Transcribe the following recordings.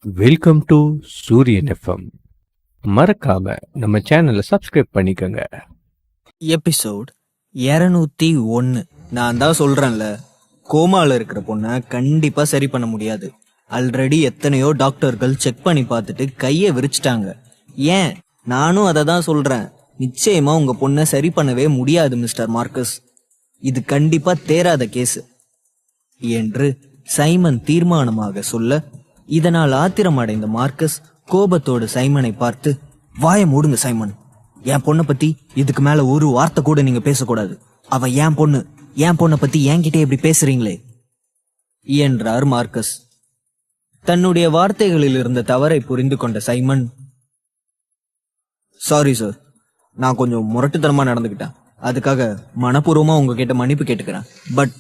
Welcome to சூரியன் FM. மறக்காம நம்ம சேனலை சப்ஸ்கிரைப் பண்ணிக்கோங்க. எபிசோட் 201. நான் தான் சொல்றேன்ல, கோமால இருக்கிற பொண்ணை கண்டிப்பா சரி பண்ண முடியாது. ஆல்ரெடி எத்தனையோ டாக்டர்கள் செக் பண்ணி பார்த்துட்டு கையை விரிச்சிட்டாங்க. ஏன், நானும் அதை தான் சொல்றேன். நிச்சயமா உங்க பொண்ணை சரி பண்ணவே முடியாது மிஸ்டர் மார்க்கஸ். இது கண்டிப்பா தேராத கேஸ் என்று சைமன் தீர்மானமாக சொல்ல, இதனால் ஆத்திரம் அடைந்த மார்க்கஸ் கோபத்தோடு சைமனை பார்த்து, வாயை மூடுங்க சைமன், என் பொண்ணை பத்தி இதுக்கு மேல ஒரு வார்த்தை கூட நீங்க பேசக்கூடாது. அவ என் பொண்ணை பத்தி என்கிட்ட எப்படி பேசுறீங்களே என்றார் மார்க்கஸ். தன்னுடைய வார்த்தைகளில் இருந்த தவறை புரிந்து கொண்ட சைமன், சாரி சார், நான் கொஞ்சம் முரட்டுத்தனமா நடந்துக்கிட்டேன். அதுக்காக மனப்பூர்வமா உங்ககிட்ட மன்னிப்பு கேட்டுக்கிறேன். பட்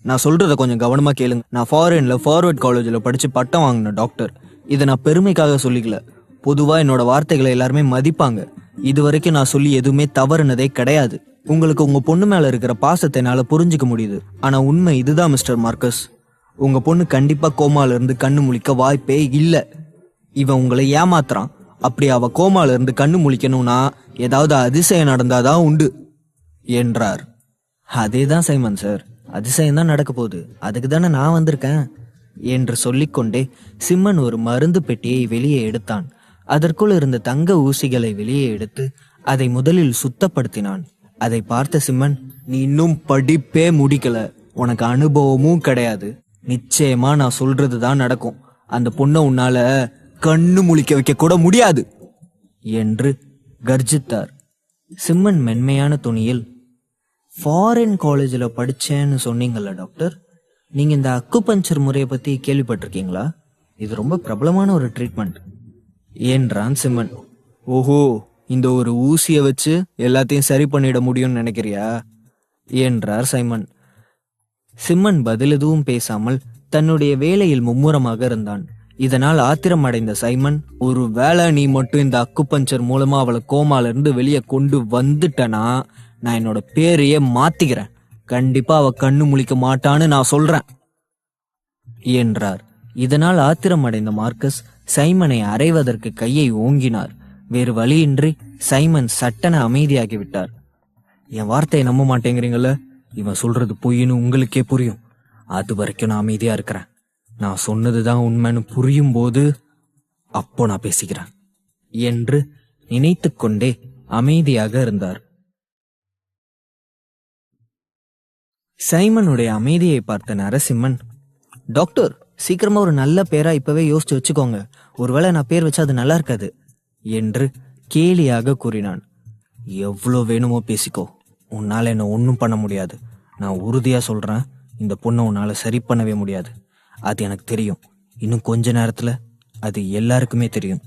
நான் சொல்றத கொஞ்சம் கவனமா கேளுங்க. நான் ஃபாரின்ல ஃபார்வர்ட் காலேஜில் படிச்சு பட்டம் வாங்கின டாக்டர். இதை நான் பெருமைக்காக சொல்லிக்கல. பொதுவா என்னோட வார்த்தைகளை எல்லாருமே மதிப்பாங்க. இது வரைக்கும் நான் சொல்லி எதுவுமே தவறுனதே கிடையாது. உங்களுக்கு உங்க பொண்ணு மேல இருக்கிற பாசத்தை என்னால புரிஞ்சுக்க முடியுது. ஆனா உண்மை இதுதான் மிஸ்டர் மார்க்கஸ், உங்க பொண்ணு கண்டிப்பா கோமால இருந்து கண்ணு முழிக்க வாய்ப்பே இல்ல. இவன் உங்களை ஏமாத்துறான். அப்படி அவ கோமால இருந்து கண்ணு முழிக்கணும்னா ஏதாவது அதிசயம் நடந்தாதான் உண்டு என்றார். அதேதான் சைமன் சார், அதிசயம் தான் நடக்க போகுது. அதுக்கு தானே நான் வந்திருக்கேன் என்று சொல்லிக்கொண்டே சிம்மன் ஒரு மருந்து பெட்டியை வெளியே எடுத்தான். அதற்குள் இருந்த தங்க ஊசிகளை வெளியே எடுத்து அதை முதலில் சுத்தப்படுத்தினான். அதை பார்த்த சிம்மன், நீ இன்னும் படிப்பே முடிக்கல, உனக்கு அனுபவமும் கிடையாது. நிச்சயமா நான் சொல்றதுதான் நடக்கும். அந்த பொண்ணை உன்னால கண்ணு முழிக்க வைக்க கூட முடியாது என்று கர்ஜித்தார். சிம்மன் மென்மையான துணியில், ஃபாரின் காலேஜில் படித்தேன்னு சொன்னீங்கல்ல டாக்டர், நீங்கள் இந்த அக்குபஞ்சர் முறையை பற்றி கேள்விப்பட்டிருக்கீங்களா? இது ரொம்ப பிரபலமான ஒரு ட்ரீட்மெண்ட் என்றான் சிம்மன். ஓஹோ, இந்த ஒரு ஊசியை வச்சு எல்லாத்தையும் சரி பண்ணிட முடியும்னு நினைக்கிறியா என்றார் சைமன். சிம்மன் பதில் எதுவும் பேசாமல் தன்னுடைய வேலையில் மும்முரமாக இருந்தான். இதனால் ஆத்திரம் அடைந்த சைமன், ஒரு வேளை நீ மட்டும் இந்த அக்குபஞ்சர் மூலமா அவளை கோமால இருந்து வெளியே கொண்டு வந்துட்டனா நான் என்னோட பேரையே மாத்திக்கிறேன். கண்டிப்பா அவ கண்ணு முழிக்க மாட்டான்னு நான் சொல்றேன் என்றார். இதனால் ஆத்திரம் அடைந்த மார்க்கஸ் சைமனை அறைவதற்கு கையை ஓங்கினார். வேறு வழியின்றி சைமன் சட்டென அமைதியாகிவிட்டார். என் வார்த்தையை நம்ப மாட்டேங்கிறீங்கள, இவன் சொல்றது பொய்ன்னு உங்களுக்கே புரியும். அது வரைக்கும் நான் அமைதியா இருக்கிறேன். நான் சொன்னதுதான் உண்மைன்னு புரியும் போது அப்போ நான் பேசிக்கிறேன் என்று நினைத்து கொண்டே அமைதியாக இருந்தார். சைமனுடைய அமைதியை பார்த்த நரசிம்மன், டாக்டர், சீக்கிரமா ஒரு நல்ல பேரா இப்பவே யோசிச்சு வச்சுக்கோங்க. ஒருவேளை நான் பேர் வச்சா அது நல்லா இருக்காது என்று கேலியாக கூறினான். எவ்வளோ வேணுமோ பேசிக்கோ, உன்னால என்ன ஒன்றும் பண்ண முடியாது. நான் உறுதியா சொல்றேன், இந்த பொண்ணை உன்னால சரி பண்ணவே முடியாது. அது எனக்கு தெரியும். இன்னும் கொஞ்ச நேரத்துல அது எல்லாருக்குமே தெரியும்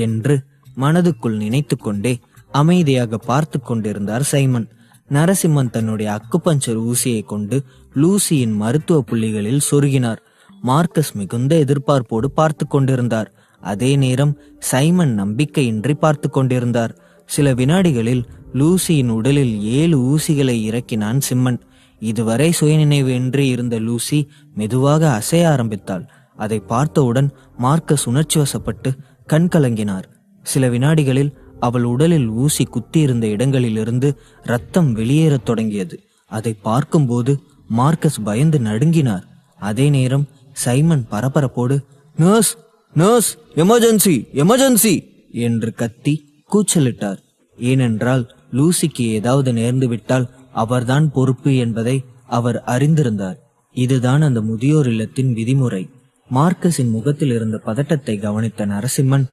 என்று மனதுக்குள் நினைத்து கொண்டே அமைதியாக பார்த்து கொண்டிருந்தார் சைமன். நரசிம்மன் தன்னுடைய அக்குபஞ்சர் ஊசியை கொண்டு லூசியின் மருத்துவ புள்ளிகளில் சொருகினார். மார்க்கஸ் மிகுந்த எதிர்பார்ப்போடு பார்த்து கொண்டிருந்தார். அதே நேரம் சைமன் நம்பிக்கையின்றி பார்த்து கொண்டிருந்தார். சில வினாடிகளில் லூசியின் உடலில் 7 ஊசிகளை இறக்கினான் சிம்மன். இதுவரை சுயநினைவு இன்றி இருந்த லூசி மெதுவாக அசைய ஆரம்பித்தாள். அதை பார்த்தவுடன் மார்க்கஸ் உணர்ச்சி வசப்பட்டு கண் கலங்கினார். சில வினாடிகளில் அவள் உடலில் ஊசி குத்தியிருந்த இடங்களிலிருந்து ரத்தம் வெளியேறத் தொடங்கியது. அதை பார்க்கும்போது மார்க்கஸ் பயந்து நடுங்கினார். அதே நேரம் சைமன் பரபரப்போடு, நர்ஸ், நர்ஸ், எமர்ஜென்சி, எமர்ஜென்சி என்று கத்தி கூச்சலிட்டார். ஏனென்றால் லூசிக்கு ஏதாவது நேர்ந்து விட்டால் அவர்தான் பொறுப்பு என்பதை அவர் அறிந்திருந்தார். இதுதான் அந்த முதியோர் இல்லத்தின் விதிமுறை. மார்க்கஸின் முகத்தில் இருந்த பதட்டத்தை கவனித்த நரசிம்மன்,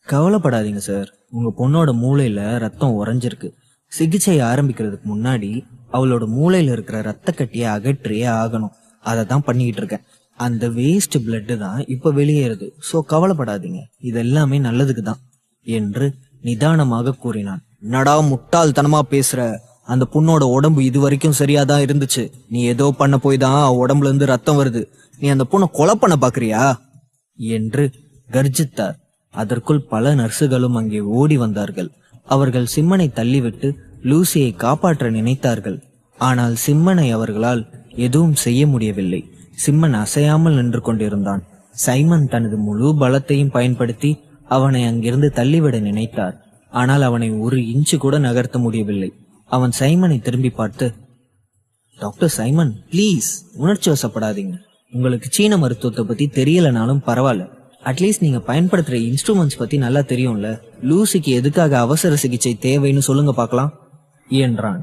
கவலைப்படாதீங்க சார், உங்க பொண்ணோட மூளையில ரத்தம் உறைஞ்சிருக்கு. சிகிச்சை ஆரம்பிக்கிறதுக்கு முன்னாடி அவளோட மூளையில இருக்கிற ரத்த கட்டியை அகற்றியே ஆகணும். அதை தான் பண்ணிக்கிட்டு இருக்கேன். அந்த வேஸ்ட் பிளட் தான் இப்ப வெளியேறுது. சோ கவலைப்படாதீங்க, இது எல்லாமே நல்லதுக்கு தான் என்று நிதானமாக கூறினான். நடா முட்டாள்தனமா பேசுற, அந்த பொண்ணோட உடம்பு இது வரைக்கும் சரியாதான் இருந்துச்சு. நீ ஏதோ பண்ண போய் தான் உடம்புல இருந்து ரத்தம் வருது. நீ அந்த பொண்ணை கொலை பண்ண பாக்குறியா என்று கர்ஜித்தார். அதற்குள் பல நர்சுகளும் அங்கே ஓடி வந்தார்கள். அவர்கள் சிம்மனை தள்ளிவிட்டு லூசியை காப்பாற்ற நினைத்தார்கள். ஆனால் சிம்மனை அவர்களால் எதுவும் செய்ய முடியவில்லை. சிம்மன் அசையாமல் நின்று கொண்டிருந்தான். சைமன் தனது முழு பலத்தையும் பயன்படுத்தி அவனை அங்கிருந்து தள்ளிவிட நினைத்தார். ஆனால் அவனை ஒரு இன்ச்சு கூட நகர்த்த முடியவில்லை. அவன் சைமனை திரும்பி பார்த்து, டாக்டர் சைமன், ப்ளீஸ் உணர்ச்சி வசப்படாதீங்க. உங்களுக்கு சீன மருத்துவத்தை பத்தி தெரியலனாலும் பரவாயில்ல, அட்லீஸ்ட் நீங்க பயன்படுத்துற இன்ஸ்ட்ருமெண்ட்ஸ் பத்தி நல்லா தெரியும்ல. லூசிக்கு எதுக்காக அவசர சிகிச்சை தேவைன்னு சொல்லுங்க பார்க்கலாம் என்றான்.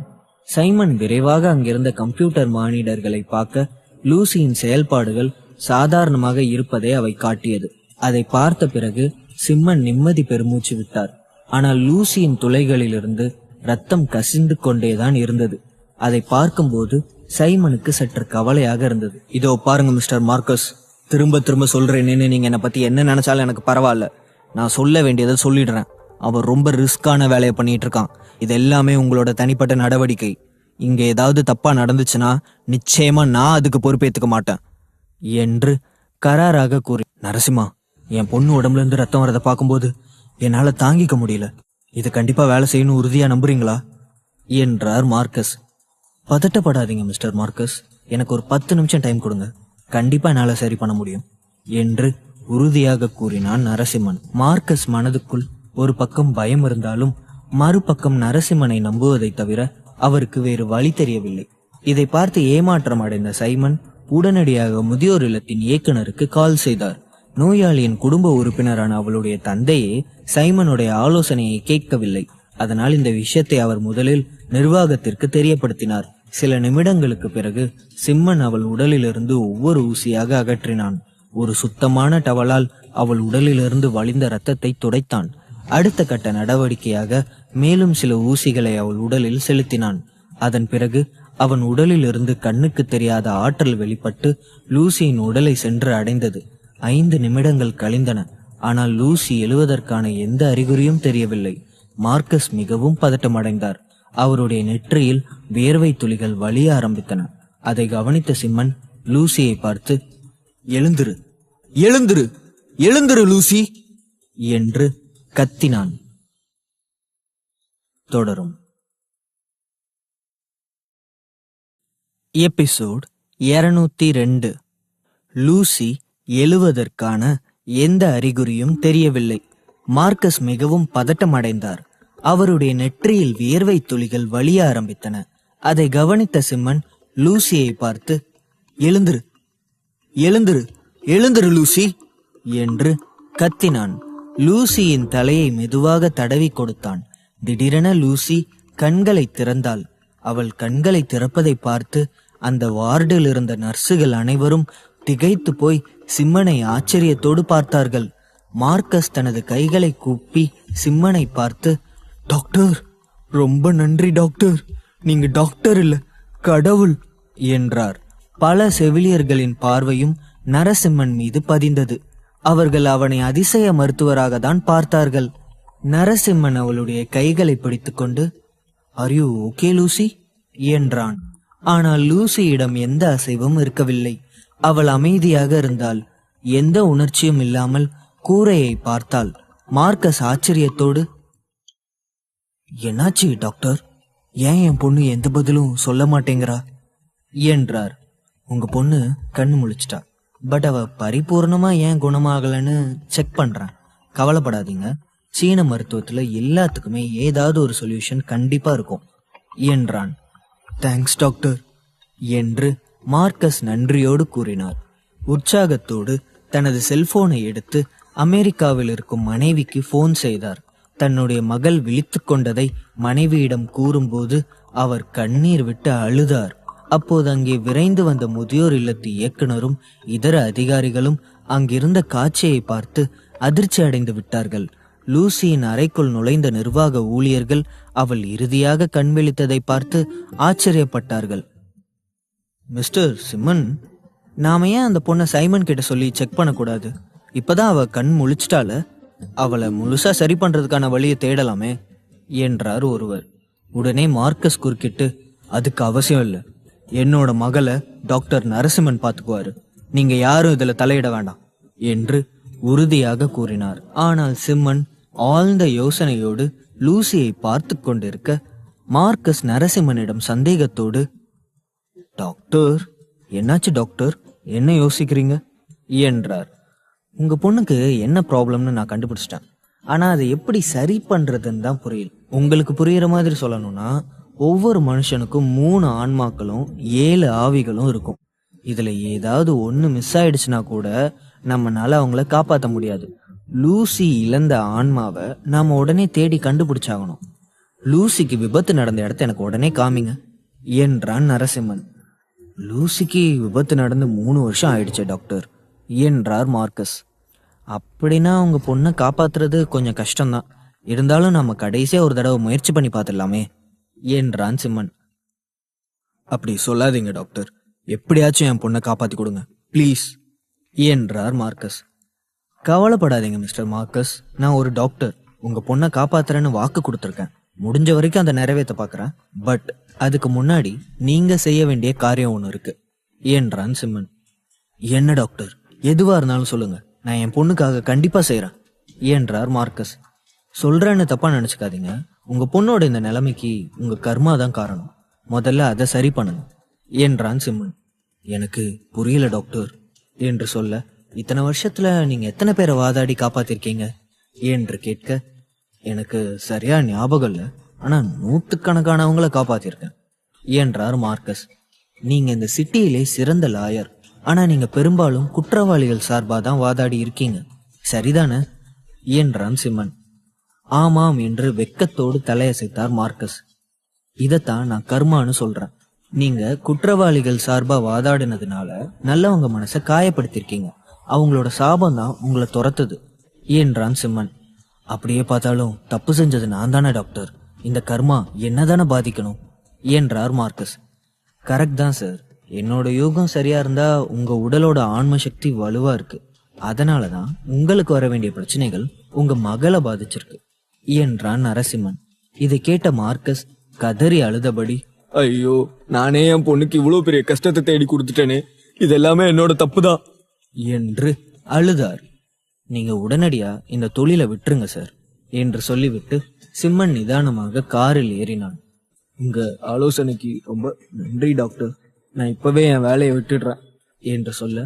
சைமன் விரைவாக அங்கிருந்த கம்ப்யூட்டர் மானிடர்களை பார்க்க லூசியின் செயல்பாடுகள் சாதாரணமாக இருப்பதை அவை காட்டியது. அதை பார்த்த பிறகு சிம்மன் நிம்மதி பெருமூச்சு விட்டார். ஆனால் லூசியின் துளைகளிலிருந்து ரத்தம் கசிந்து கொண்டேதான் இருந்தது. அதை பார்க்கும்போது சைமனுக்கு சற்று கவலையாக இருந்தது. இதோ பாருங்க மிஸ்டர் மார்க்கஸ், திரும்ப திரும்ப சொல்றேன்னு நீங்க என்னை பத்தி என்ன நினைச்சாலும் எனக்கு பரவாயில்ல. நான் சொல்ல வேண்டியதை சொல்லிடுறேன். அவர் ரொம்ப ரிஸ்கான வேலையை பண்ணிட்டு இருக்கான். இது எல்லாமே உங்களோட தனிப்பட்ட நடவடிக்கை. இங்க ஏதாவது தப்பா நடந்துச்சுன்னா நிச்சயமா நான் அதுக்கு பொறுப்பேற்றுக்க மாட்டேன் என்று கராராக கூறி, நரசிம்மா, என் பொண்ணு உடம்புல இருந்து ரத்தம் வரதை பார்க்கும்போது என்னால தாங்கிக்க முடியல. இது கண்டிப்பா வேலை செய்யணும் உறுதியா நம்புறீங்களா என்றார் மார்க்கஸ். பதட்டப்படாதீங்க மிஸ்டர் மார்க்கஸ், எனக்கு ஒரு 10 நிமிஷம் டைம் கொடுங்க, கண்டிப்பா என்னால சரி பண்ண முடியும் என்று உறுதியாக கூறினான் நரசிம்மன். மார்க்கஸ் மனதுக்குள் ஒரு பக்கம் பயம் இருந்தாலும் மறுபக்கம் நரசிம்மனை நம்புவதை தவிர அவருக்கு வேறு வழி தெரியவில்லை. இதை பார்த்து ஏமாற்றம் அடைந்த சைமன் உடனடியாக முதியோர் இல்லத்தின் இயக்குனருக்கு கால் செய்தார். நோயாளியின் குடும்ப உறுப்பினரான அவளுடைய தந்தையே சைமனுடைய ஆலோசனையை கேட்கவில்லை. அதனால் இந்த விஷயத்தை அவர் முதலில் நிர்வாகத்திற்கு தெரியப்படுத்தினார். சில நிமிடங்களுக்கு பிறகு சிம்மன் அவள் உடலிலிருந்து ஒவ்வொரு ஊசியாக அகற்றினான். ஒரு சுத்தமான டவலால் அவள் உடலிலிருந்து வழிந்த இரத்தத்தை துடைத்தான். அடுத்த கட்ட நடவடிக்கையாக மேலும் சில ஊசிகளை அவள் உடலில் செலுத்தினான். அதன் பிறகு அவன் உடலில் இருந்து கண்ணுக்கு தெரியாத ஆற்றல் வெளிப்பட்டு லூசியின் உடலை சென்று அடைந்தது. 5 நிமிடங்கள் கழிந்தன. ஆனால் லூசி எழுவதற்கான எந்த அறிகுறியும் தெரியவில்லை. மார்க்கஸ் மிகவும் பதட்டமடைந்தார். அவருடைய நெற்றியில் வேர்வை துளிகள் வலிய ஆரம்பித்தன. அதை கவனித்த சிம்மன் லூசியை பார்த்து, எழுந்திரு, எழுந்திரு, எழுந்திரு லூசி என்று கத்தினான். தொடரும். எபிசோட் 202. லூசி எழுவதற்கான எந்த அறிகுறியும் தெரியவில்லை. மார்க்கஸ் மிகவும் பதட்டமடைந்தார். அவருடைய நெற்றியில் வியர்வை துளிகள் வலிய ஆரம்பித்தன. அதை கவனித்த சிம்மன் லூசியை பார்த்து, எழுந்திரு, எழுந்திரு, எழுந்திரு லூசி என்று கத்தினான். லூசியின் தலையை மெதுவாக தடவி கொடுத்தான். திடீரென லூசி கண்களை திறந்தாள். அவள் கண்களை திறப்பதை பார்த்து அந்த வார்டில் இருந்த நர்சுகள் அனைவரும் திகைத்து போய் சிம்மனை ஆச்சரியத்தோடு பார்த்தார்கள். மார்க்கஸ் தனது கைகளை கூப்பி சிம்மனை பார்த்து, டாக்டர், ரொம்ப நன்றி டாக்டர், நீங்க டாக்டர் இல்ல, கடவுள் என்றார். பல செவிலியர்களின் பார்வையும் நரசிம்மன் மீது பதிந்தது. அவர்கள் அவனை அதிசய மருத்துவராக தான் பார்த்தார்கள். நரசிம்மன் அவளுடைய கைகளை பிடித்துக்கொண்டு, ஆர் யூ ஓகே லூசி என்றான். ஆனால் லூசியிடம் எந்த அசைவும் இருக்கவில்லை. அவள் அமைதியாக இருந்தாள். எந்த உணர்ச்சியும் இல்லாமல் கூரையை பார்த்தாள். மார்க்கஸ் ஆச்சரியத்தோடு, என்னாச்சு டாக்டர், ஏன் என் பொண்ணு எந்த பதிலும் சொல்ல மாட்டேங்கிறா என்றார். உங்க பொண்ணு கண்ணு முழிச்சிட்டா, பட் அவ பரிபூர்ணமா ஏன் குணமாகலன்னு செக் பண்றேன், கவலைப்படாதீங்க, சீன மருத்துவத்துல எல்லாத்துக்குமே ஏதாவது ஒரு சொல்யூஷன் கண்டிப்பா இருக்கும் என்றான். தேங்க்ஸ் டாக்டர் என்று மார்க்கஸ் நன்றியோடு கூறினார். உற்சாகத்தோடு தனது செல்போனை எடுத்து அமெரிக்காவில் இருக்கும் மனைவிக்கு போன் செய்தார். தன்னுடைய மகள் விழித்து கொண்டதை மனைவியிடம் கூறும்போது அவர் கண்ணீர் விட்டு அழுதார். அப்போது அங்கே விரைந்து வந்த முதியோர் இல்லத்து இயக்குனரும் இதர அதிகாரிகளும் அங்கிருந்த காட்சியை பார்த்து அதிர்ச்சி அடைந்து விட்டார்கள். லூசியின் அறைக்குள் நுழைந்த நிர்வாக ஊழியர்கள் அவள் இறுதியாக கண் விழித்ததை பார்த்து ஆச்சரியப்பட்டார்கள். மிஸ்டர் சிம்மன், நாம ஏன் அந்த பொண்ணை சைமன் கிட்ட சொல்லி செக் பண்ணக்கூடாது? இப்பதான் அவ கண் முழிச்சிட்டால, அவளை முழுசா சரி பண்றதுக்கான வழியை தேடலாமே என்றார் ஒருவர். உடனே மார்க்கஸ் குறுக்கிட்டு, அதுக்கு அவசியம் இல்லை, என்னோட மகளை டாக்டர் நரசிம்மன் பார்த்துக்குவாரு, நீங்க யாரும் இதுல தலையிட வேண்டாம் என்று உறுதியாக கூறினார். ஆனால் சிம்மன் ஆழ்ந்த யோசனையோடு லூசியை பார்த்து கொண்டிருக்க மார்க்கஸ் நரசிம்மனிடம் சந்தேகத்தோடு, டாக்டர், என்னாச்சு டாக்டர், என்ன யோசிக்கிறீங்க என்றார். உங்க பொண்ணுக்கு என்ன ப்ராப்ளம்னு நான் கண்டுபிடிச்சிட்டேன். ஆனா அதை எப்படி சரி பண்றதுன்னு தான் புரியல. உங்களுக்கு புரியுற மாதிரி சொல்லணும்னா, ஒவ்வொரு மனுஷனுக்கும் 3 ஆன்மாக்களும் 7 ஆவிகளும் இருக்கும். இதுல ஏதாவது ஒண்ணு மிஸ் ஆயிடுச்சுன்னா கூட நம்மனால அவங்கள காப்பாற்ற முடியாது. லூசி இழந்த ஆன்மாவை நாம உடனே தேடி கண்டுபிடிச்சாகணும். லூசிக்கு விபத்து நடந்த இடத்த எனக்கு உடனே காமிங்க என்றான் நரசிம்மன். லூசிக்கு விபத்து நடந்து 3 வருஷம் ஆயிடுச்சு டாக்டர் என்றார் மார்க்கஸ். அப்படின்னா உங்க பொண்ணை காப்பாத்துறது கொஞ்சம் கஷ்டம்தான். இருந்தாலும் நம்ம கடைசியா ஒரு தடவை முயற்சி பண்ணி பார்த்துடலாமே என்றான் சிம்மன். அப்படி சொல்லாதீங்க டாக்டர், எப்படியாச்சும் என் பொண்ணை காப்பாத்தி கொடுங்க ப்ளீஸ் என்றார் மார்க்கஸ். கவலைப்படாதீங்க மிஸ்டர் மார்க்கஸ், நான் ஒரு டாக்டர். உங்க பொண்ணை காப்பாத்துறேன்னு வாக்கு கொடுத்துருக்கேன். முடிஞ்ச வரைக்கும் அதை நிறைவேற்ற பாக்குறேன். பட் அதுக்கு முன்னாடி நீங்க செய்ய வேண்டிய காரியம் ஒண்ணு இருக்கு என்றான் சிம்மன். என்ன டாக்டர்? எதுவா இருந்தாலும் சொல்லுங்க, நான் என் பொண்ணுக்காக கண்டிப்பா செய்யறேன் என்றார் மார்க்கஸ். சொல்றேன்னு தப்பா நினைச்சுக்காதீங்க. உங்க பொண்ணோட இந்த நிலைமைக்கு உங்க கர்மா தான் காரணம். முதல்ல அதை சரி பண்ணுங்க என்றான் சிம்மன். எனக்கு புரியல டாக்டர் என்று சொல்ல, இத்தனை வருஷத்துல நீங்க எத்தனை பேரை வாதாடி காப்பாத்திருக்கீங்க என்று கேட்க, எனக்கு சரியா ஞாபகம் இல்ல, ஆனா 100கணக்கானவங்களை காப்பாத்திருக்கேன் என்றார் மார்க்கஸ். நீங்க இந்த சிட்டியிலே சிறந்த லாயர். ஆனா நீங்க பெரும்பாலும் குற்றவாளிகள் சார்பா தான் வாதாடி இருக்கீங்க, சரிதானே என்றான் சிம்மன். ஆமாம் என்று வெக்கத்தோடு தலையசைத்தார் மார்க்கஸ். இதத்தான் நான் கர்மான்னு சொல்றேன். நீங்க குற்றவாளிகள் சார்பா வாதாடினதுனால நல்லவங்க மனசை காயப்படுத்திருக்கீங்க. அவங்களோட சாபம் தான் உங்களை துரத்துது என்றான் சிம்மன். அப்படியே பார்த்தாலும் தப்பு செஞ்சது நான் தானே டாக்டர், இந்த கர்மா என்னதானே பாதிக்கணும் என்றார் மார்க்கஸ். கரெக்ட் தான் சார், என்னோட யோகம் சரியா இருந்தா உங்க உடலோட ஆன்ம சக்தி வலுவா இருக்கு. அதனாலதான் உங்களுக்கு வர வேண்டிய பிரச்சனைகள் உங்க மகளை பாதிச்சிருக்கு என்றான் நரசிம்மன். இதை கேட்ட மார்க்கஸ் கதறி அழுதபடி, ஐயோ, நானே என் பொண்ணுக்கு இவ்வளவு பெரிய கஷ்டத்தை தேடி கொடுத்துட்டேனே, இது எல்லாமே என்னோட தப்புதான் என்று அழுதார். நீங்க உடனடியா இந்த தொழிலை விட்டுருங்க சார் என்று சொல்லிவிட்டு சிம்மன் நிதானமாக காரில் ஏறினான். உங்க ஆலோசனைக்கு ரொம்ப நன்றி டாக்டர், நான் இப்பவே என் வேலையை விட்டுடுறேன் என்று சொல்ல,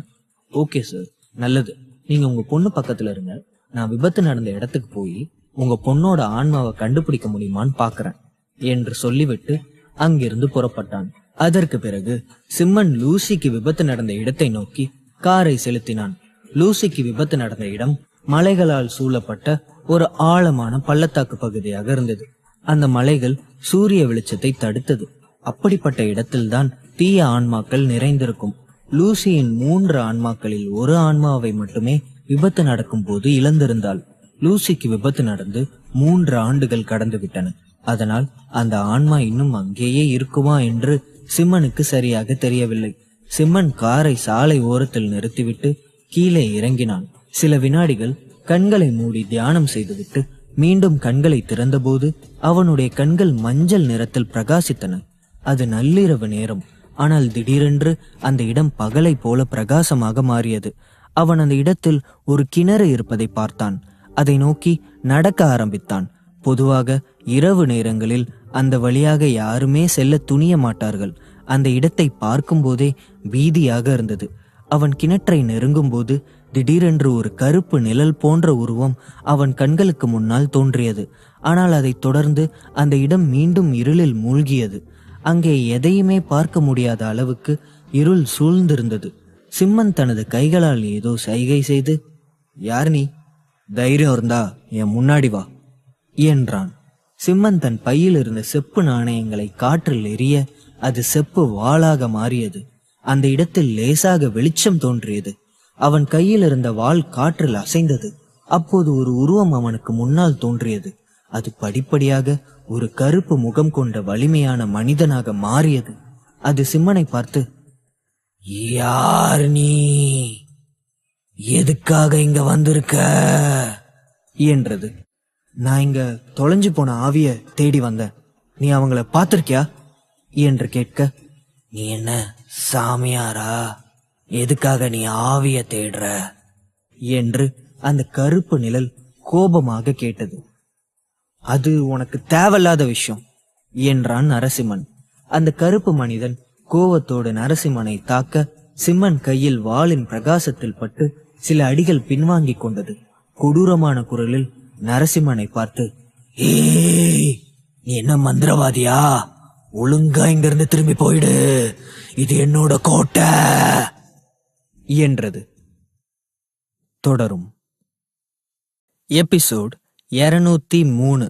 ஓகே சார், நல்லது, நீங்க உங்க பொண்ணு பக்கத்துல இருங்க. நான் விபத்து நடந்த இடத்துக்கு போய் உங்க பொண்ணோட ஆன்மாவை கண்டுபிடிக்க முடியுமான்னு பாக்குறேன் என்று சொல்லிவிட்டு அங்கிருந்து புறப்பட்டான். அதற்கு பிறகு சிம்மன் லூசிக்கு விபத்து நடந்த இடத்தை நோக்கி காரை செலுத்தினான். லூசிக்கு விபத்து நடந்த இடம் மலைகளால் சூழப்பட்ட ஒரு ஆழமான பள்ளத்தாக்கு பகுதியாக இருந்தது. அந்த மலைகள் சூரிய வெளிச்சத்தை தடுத்தது. அப்படிப்பட்ட இடத்தில்தான் தீய ஆன்மாக்கள் நிறைந்திருக்கும். லூசியின் 3 ஆன்மாக்களில் ஒரு ஆன்மாவை மட்டுமே விபத்து நடக்கும் போது இழந்திருந்தாள். லூசிக்கு விபத்து நடந்து 3 ஆண்டுகள் கடந்து விட்டன. அதனால் அந்த ஆன்மா இன்னும் அங்கேயே இருக்குமா என்று சிம்மனுக்கு சரியாக தெரியவில்லை. சிம்மன் காரை சாலை ஓரத்தில் நிறுத்திவிட்டு கீழே இறங்கினான். சில வினாடிகள் கண்களை மூடி தியானம் செய்துவிட்டு மீண்டும் கண்களை திறந்தபோது அவனுடைய கண்கள் மஞ்சள் நிறத்தில் பிரகாசித்தன. அது நள்ளிரவு நேரம். ஆனால் திடீரென்று அந்த இடம் பகலை போல பிரகாசமாக மாறியது. அவன் அந்த இடத்தில் ஒரு கிணறு இருப்பதை பார்த்தான். அதை நோக்கி நடக்க ஆரம்பித்தான். பொதுவாக இரவு நேரங்களில் அந்த வழியாக யாருமே செல்ல துணிய மாட்டார்கள். அந்த இடத்தை பார்க்கும் போதே பீதியாக இருந்தது. அவன் கிணற்றை நெருங்கும் போது திடீரென்று ஒரு கருப்பு நிழல் போன்ற உருவம் அவன் கண்களுக்கு முன்னால் தோன்றியது. ஆனால் அதை தொடர்ந்து அந்த இடம் மீண்டும் இருளில் மூழ்கியது. அங்கே எதையுமே பார்க்க முடியாத அளவுக்கு இருள் சூழ்ந்திருந்தது. சிம்மன் தனது கைகளால் ஏதோ சைகை செய்து, யார் நீ? தைரியம் இருந்தா என் முன்னாடி வா என்றான். சிம்மன் தன் பையில் இருந்த செப்பு நாணயங்களை காற்றில் எரிய அது செப்பு வாளாக மாறியது. அந்த இடத்தில் லேசாக வெளிச்சம் தோன்றியது. அவன் கையில் இருந்த வாள் காற்றில் அசைந்தது. அப்போது ஒரு உருவம் அவனுக்கு முன்னால் தோன்றியது. அது படிப்படியாக ஒரு கருப்பு முகம் கொண்ட வலிமையான மனிதனாக மாறியது. அது சிம்மனை பார்த்து, யார் நீ? எதுக்காக இங்க வந்திருக்க என்றது. நான் இங்க தொலைஞ்சு போன ஆவிய தேடி வந்தேன். நீ அவங்கள பாத்திருக்கியா என்று கேட்க, நீ என்ன சாமியாரா? எதுக்காக நீ ஆவிய தேடுற என்று அந்த கருப்பு நிழல் கோபமாக கேட்டது. அது உனக்கு தேவையில்லாத விஷயம் என்றான் நரசிம்மன். அந்த கருப்பு மனிதன் கோபத்தோடு நரசிம்மனை தாக்க சிம்மன் கையில் வாளின் பிரகாசத்தில் பட்டு சில அடிகள் பின்வாங்கிக் கொண்டது. கொடூரமான குரலில் நரசிம்மனை பார்த்து, ஏய், நீ என்ன மந்திரவாதியா? ஒழுங்கா இங்கிருந்து திரும்பி போயிடு, இது என்னோட கோட்டை என்றது. தொடரும். எபிசோட் 203.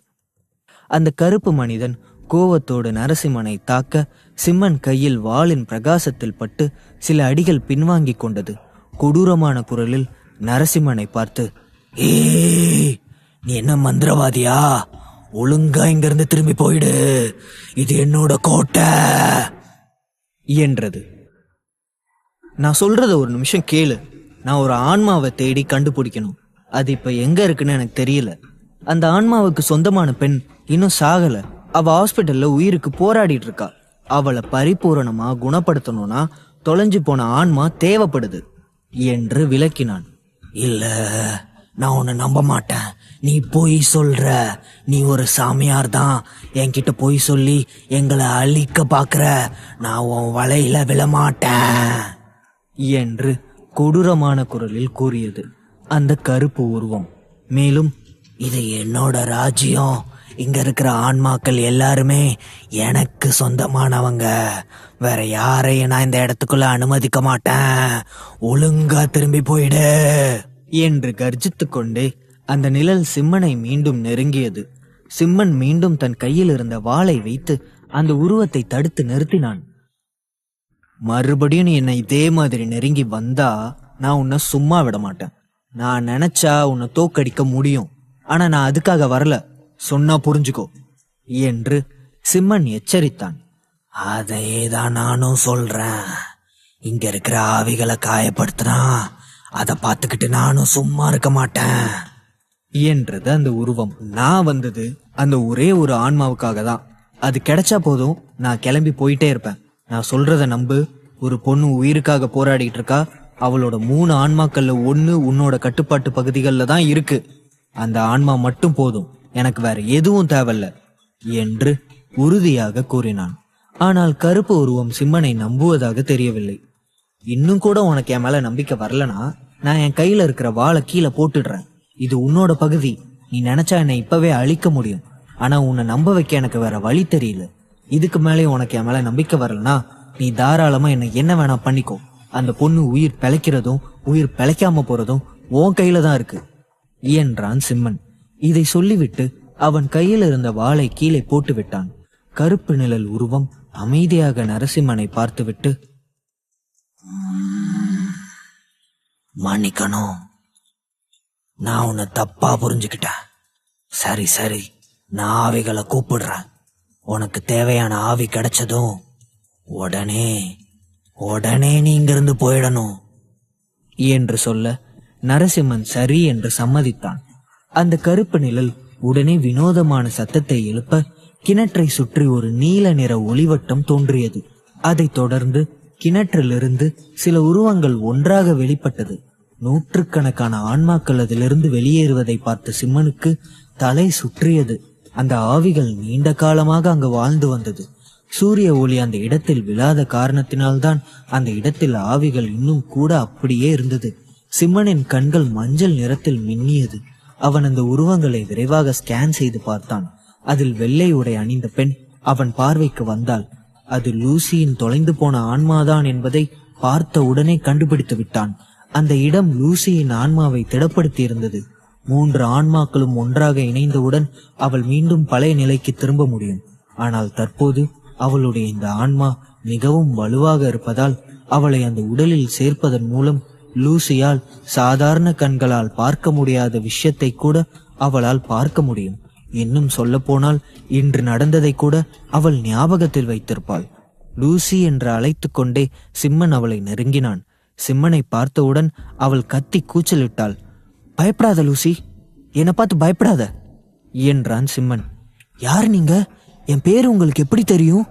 அந்த கருப்பு மனிதன் கோவத்தோடு நரசிம்மனை தாக்க சிம்மன் கையில் வாளின் பிரகாசத்தில் பட்டு சில அடிகள் பின்வாங்கிக் கொண்டது. கொடூரமான குரலில் நரசிம்மனை பார்த்து, ஏய், நீ என்ன மந்திரவாதியா? ஒழுங்கா இங்கிருந்து திரும்பி போயிடு, இது என்னோட கோட்டை என்றது. நான் சொல்றத ஒரு நிமிஷம் கேளு. நான் ஒரு ஆன்மாவை தேடி கண்டுபிடிக்கணும். அது இப்ப எங்க இருக்குன்னு எனக்கு தெரியல. அந்த ஆன்மாவுக்கு சொந்தமான பெண் இன்னும் சாகல. அவ ஹாஸ்பிட்டல்ல உயிருக்கு போராடிட்டு இருக்கா. அவளை பரிபூரணமா குணப்படுத்தணும்னா தொலைஞ்சு போன ஆன்மா தேவைப்படுது என்று விளக்கினான். இல்ல, நான் உன்னை நம்ப மாட்டேன். நீ பொய் சொல்ற. நீ ஒரு சாமியார் தான். என்கிட்ட பொய் சொல்லி எங்களை அழிக்க பாக்குற. நான் உன் வலையில விழமாட்டேன் என்று கொடூரமான குரலில் கூறியது அந்த கருப்பு உருவம். மேலும், இது என்னோட ராஜ்யம். இங்க இருக்கிற ஆன்மாக்கள் எல்லாருமே எனக்கு சொந்தமானவங்க. வேற யாரையும் நான் இந்த இடத்துக்குள்ள அனுமதிக்க மாட்டேன். ஒழுங்கா திரும்பி போயிடு என்று கர்ஜித்து கொண்டே அந்த நிழல் சிம்மனை மீண்டும் நெருங்கியது. சிம்மன் மீண்டும் தன் கையில் இருந்த வாளை வைத்து அந்த உருவத்தை தடுத்து நிறுத்தினான். மறுபடியும் நீ என்னை இதே மாதிரி நெருங்கி வந்தா நான் உன்னை சும்மா விட மாட்டேன். நான் நினைச்சா உன்னை தோக்கடிக்க முடியும். ஆனா நான் அதுக்காக வரல. சொன்னா புரிஞ்சுக்கோ என்று சிம்மன் எச்சரித்தான். அதையேதான் நானும் சொல்றேன். இங்க இருக்கிற ஆவிகளை காயப்படுத்தினா அதை பார்த்துக்கிட்டு நானும் சும்மா இருக்க மாட்டேன் என்றது அந்த உருவம். நான் வந்தது அந்த ஒரே ஒரு ஆன்மாவுக்காக தான். அது கிடைச்சா போதும், நான் கிளம்பி போயிட்டே இருப்பேன். நான் சொல்றத நம்பு. ஒரு பொண்ணு உயிருக்காக போராடிட்டு இருக்கா. அவளோட 3 ஆன்மாக்கள்ல 1 உன்னோட கட்டுப்பாட்டு பகுதிகளில் தான் இருக்கு. அந்த ஆன்மா மட்டும் போதும், எனக்கு வேற எதுவும் தேவையில்ல என்று உறுதியாக கூறினான். ஆனால் கருப்பு உருவம் சிம்மனை நம்புவதாக தெரியவில்லை. இன்னும் கூட உனக்கு என் மேல நம்பிக்கை வரலனா நான் என் கையில இருக்கிற வாளை கீழே போட்டுடுறேன். இது உன்னோட பகுதி. நீ நினைச்சா என்னை இப்பவே அழிக்க முடியும். ஆனா உன்னை நம்ப வைக்க எனக்கு வேற வழி தெரியல. இதுக்கு மேலே உனக்கு என் மேல நம்பிக்கை வரலனா நீ தாராளமா என்னை என்ன வேணா பண்ணிக்கோ. அந்த பொண்ணு உயிர் பிழைக்கிறதும் உயிர் பிழைக்காம போறதும் உன் கையில தான் இருக்கு என்றான் சிம்மன். இதை சொல்லிவிட்டு அவன் கையில் இருந்த வாளை கீழே போட்டு விட்டான். கருப்பு நிழல் உருவம் அமைதியாக நரசிம்மனை பார்த்துவிட்டு, மன்னிக்கணும், நான் உன்னை தப்பா புரிஞ்சுக்கிட்டேன். சரி சரி, நான் ஆவிகளை கூப்பிடுறேன். உனக்கு தேவையான ஆவி கிடைச்சதும் உடனே நீ இங்கிருந்து போயிடணும் என்று சொல்ல நரசிம்மன் சரி என்று சம்மதித்தான். அந்த கருப்பு நிழல் உடனே வினோதமான சத்தத்தை எழுப்ப கிணற்றை சுற்றி ஒரு நீல நிற ஒளிவட்டம் தோன்றியது. அதைத் தொடர்ந்து கிணற்றிலிருந்து சில உருவங்கள் ஒன்றாக வெளிப்பட்டது. நூற்றுக்கணக்கான ஆன்மாக்கள் அதிலிருந்து வெளியேறுவதை பார்த்த சிம்மனுக்கு தலை சுற்றியது. அந்த ஆவிகள் நீண்ட காலமாக அங்கு வாழ்ந்து வந்தது. சூரிய ஒளி அந்த இடத்தில் விழாத காரணத்தினால்தான் அந்த இடத்தில் ஆவிகள் இன்னும் கூட அப்படியே இருந்தது. சிம்மனின் கண்கள் மஞ்சள் நிறத்தில் மின்னியது. அவன் அந்த உருவங்களை விரைவாக ஸ்கேன் செய்து பார்த்தான். அதில் வெள்ளை உடை அணிந்த பெண் அவன் பார்வைக்கு வந்தாள். அது லூசியின் தொலைந்து போன ஆன்மாதான் என்பதை பார்த்த உடனே கண்டுபிடித்து விட்டான். அந்த இடம் லூசியின் ஆன்மாவை திடப்படுத்தி இருந்தது. 3 ஆன்மாக்களும் ஒன்றாக இணைந்தவுடன் அவள் மீண்டும் பழைய நிலைக்கு திரும்ப முடியும். ஆனால் தற்போது அவளுடைய இந்த ஆன்மா மிகவும் வலுவாக இருப்பதால் அவளை அந்த உடலில் சேர்ப்பதன் மூலம் லூசியால் சாதாரண கண்களால் பார்க்க முடியாத விஷயத்தை கூட அவளால் பார்க்க முடியும். இன்னும் சொல்ல போனால் இன்று நடந்ததை கூட அவள் ஞாபகத்தில் வைத்திருப்பாள். லூசி என்று அழைத்து கொண்டே சிம்மன் அவளை நெருங்கினான். சிம்மனை பார்த்தவுடன் அவள் கத்தி கூச்சலிட்டாள். பயப்படாத லூசி, என்னை பார்த்து பயப்படாத என்றான் சிம்மன். யார் நீங்க? என் பேரு உங்களுக்கு எப்படி தெரியும்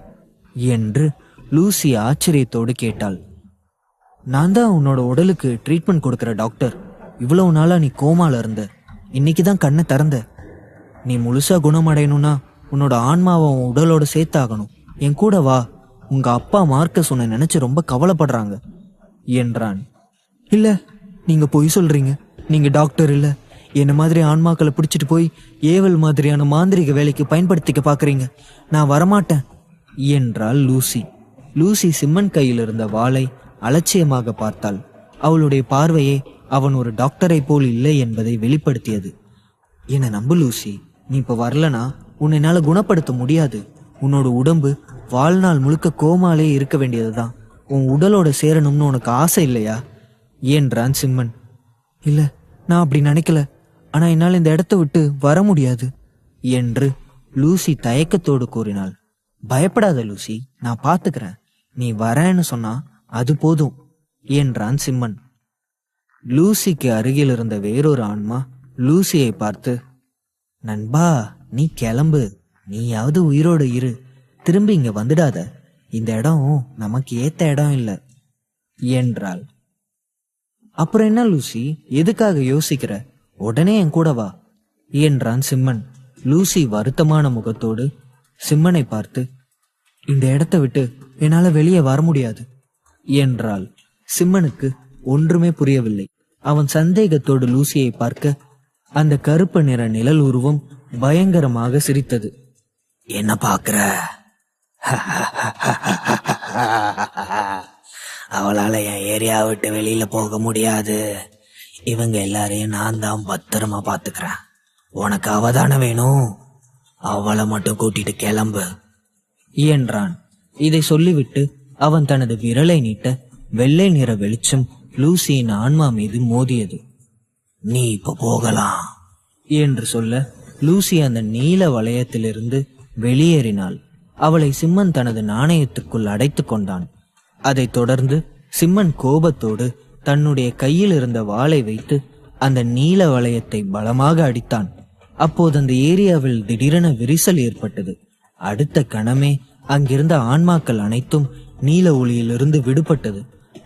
என்று லூசி ஆச்சரியத்தோடு கேட்டாள். நான் தான் உன்னோட உடலுக்கு ட்ரீட்மெண்ட் கொடுக்கிற டாக்டர். இவ்வளவு நாளா நீ கோமால இருந்த, இன்னைக்குதான் கண்ணை திறந்த. நீ முழுசா குணமடையணும்னா உன்னோட ஆன்மாவை உன் உடலோட சேர்த்தாகணும். என் கூட வா, உங்க அப்பா மார்க்கஸ் உன்னை நினைச்சு ரொம்ப கவலைப்படுறாங்க என்றான். இல்ல, நீங்க பொய் சொல்றீங்க. நீங்க டாக்டர் இல்ல. என்ன மாதிரி ஆன்மாக்களை பிடிச்சிட்டு போய் ஏவல் மாதிரியான மாந்திரிக வேலைக்கு பயன்படுத்திக்க பாக்குறீங்க. நான் வரமாட்டேன் என்றாள் லூசி. லூசி சிம்மன் கையில் இருந்த வாளை அலட்சியமாக பார்த்தாள். அவளுடைய பார்வையே அவன் ஒரு டாக்டரை போல் இல்லை என்பதை வெளிப்படுத்தியது. என்னை நம்பு லூசி, நீ இப்ப வரலனா உன்னை என்னால குணப்படுத்த முடியாது. உன்னோட உடம்பு வாழ்நாள் முழுக்க கோமாலே இருக்க வேண்டியதுதான். உன் உடலோட சேரணும்னு உனக்கு ஆசை இல்லையா என்றான் சிம்மன். இல்ல, நான் அப்படி நினைக்கல. ஆனா என்னால் இந்த இடத்த விட்டு வர முடியாது என்று லூசி தயக்கத்தோடு கூறினாள். பயப்படாத லூசி, நான் பாத்துக்கிறேன். நீ வரேன்னு சொன்னா அது போதும் என்றான் சிம்மன். லூசிக்கு அருகில் இருந்த வேறொரு ஆன்மா லூசியை பார்த்து, நண்பா, நீ கிளம்பு. நீயாவது உயிரோடு இரு. திரும்பி இங்க வந்துடாத. இந்த இடம் நமக்கு ஏத்த இடம் இல்லை என்றாள். அப்புறம் என்ன லூசி, எதுக்காக யோசிக்கிற? உடனே என் கூட வா என்றான் சிம்மன். லூசி வருத்தமான முகத்தோடு சிம்மனை பார்த்து, இந்த இடத்தை விட்டு என்னால வெளியே வர முடியாது என்றாள். சிம்மனுக்கு ஒன்றுமே புரியவில்லை. அவன் சந்தேகத்தோடு லூசியை பார்க்க அந்த கருப்பு நிற நிழல் உருவம் பயங்கரமாக சிரித்தது. என்ன பாக்குற? அவளால என் ஏரியா விட்டு வெளியில போக முடியாது. இவங்க எல்லாரையும் நான் தான் பத்திரமா பாத்துக்கிறேன். உனக்கு அவதானே வேணும், அவளை மட்டும் கூட்டிட்டு கிளம்பு என்றான். இதை சொல்லிவிட்டு அவன் தனது விரலை நீட்ட வெள்ளை நிற வெளிச்சம் லூசியின் ஆன்மா மீது மோதியது. நீ இப்ப போகலாம் என்று சொல்ல லூசி அந்த நீல வளையத்திலிருந்து வெளியேறினாள். அவளை சிம்மன் தனது நாணயத்துக்குள் அடைத்து கொண்டான். அதைத் தொடர்ந்து சிம்மன் கோபத்தோடு தன்னுடைய கையில் இருந்த வாளை வைத்து அந்த நீல வளையத்தை பலமாக அடித்தான். அப்போது அந்த ஏரியாவில் திடீரென விரிசல் ஏற்பட்டது. அடுத்த கணமே அங்கிருந்த ஆன்மாக்கள் அனைத்தும் நீல ஒளியிலிருந்து விடுபட்டது.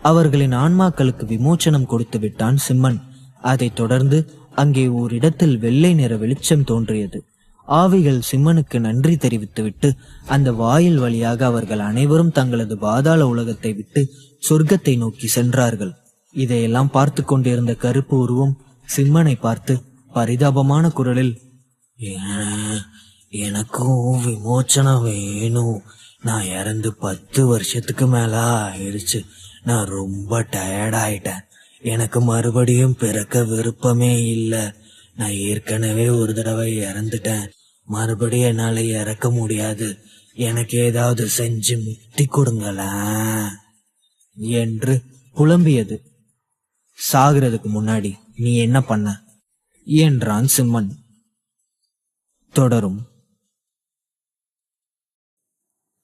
அவர்களின் ஆன்மாக்களுக்கு விமோச்சனம் கொடுத்து விட்டான் சிம்மன். அதைத் தொடர்ந்து அங்கே ஓரிடத்தில் வெள்ளை நிற வெளிச்சம் தோன்றியது. ஆவிகள் சிம்மனுக்கு நன்றி தெரிவித்துவிட்டு அந்த வாயில் வழியாக அவர்கள் அனைவரும் தங்களது பாதாள உலகத்தை விட்டு சொர்க்கத்தை நோக்கி சென்றார்கள். இதையெல்லாம் பார்த்து கொண்டிருந்த கருப்பு உருவம் சிம்மனை பார்த்து பரிதாபமான குரலில், எனக்கும் விமோச்சனம் வேணும். நான் இறந்து 10 வருஷத்துக்கு மேல ஆயிடுச்சு. நான் ரொம்ப டயர்டாயிட்டேன். எனக்கு மறுபடியும் பிறக்க விருப்பமே இல்லை. நான் ஏற்கனவே ஒரு தடவை இறந்துட்டேன். மறுபடியும் என்னால இறக்க முடியாது. எனக்கு ஏதாவது செஞ்சு முக்தி கொடுங்களேன் என்று புலம்பியது. சாகிறதுக்கு முன்னாடி நீ என்ன பண்ண என்றான் சிம்மன். தொடரும்.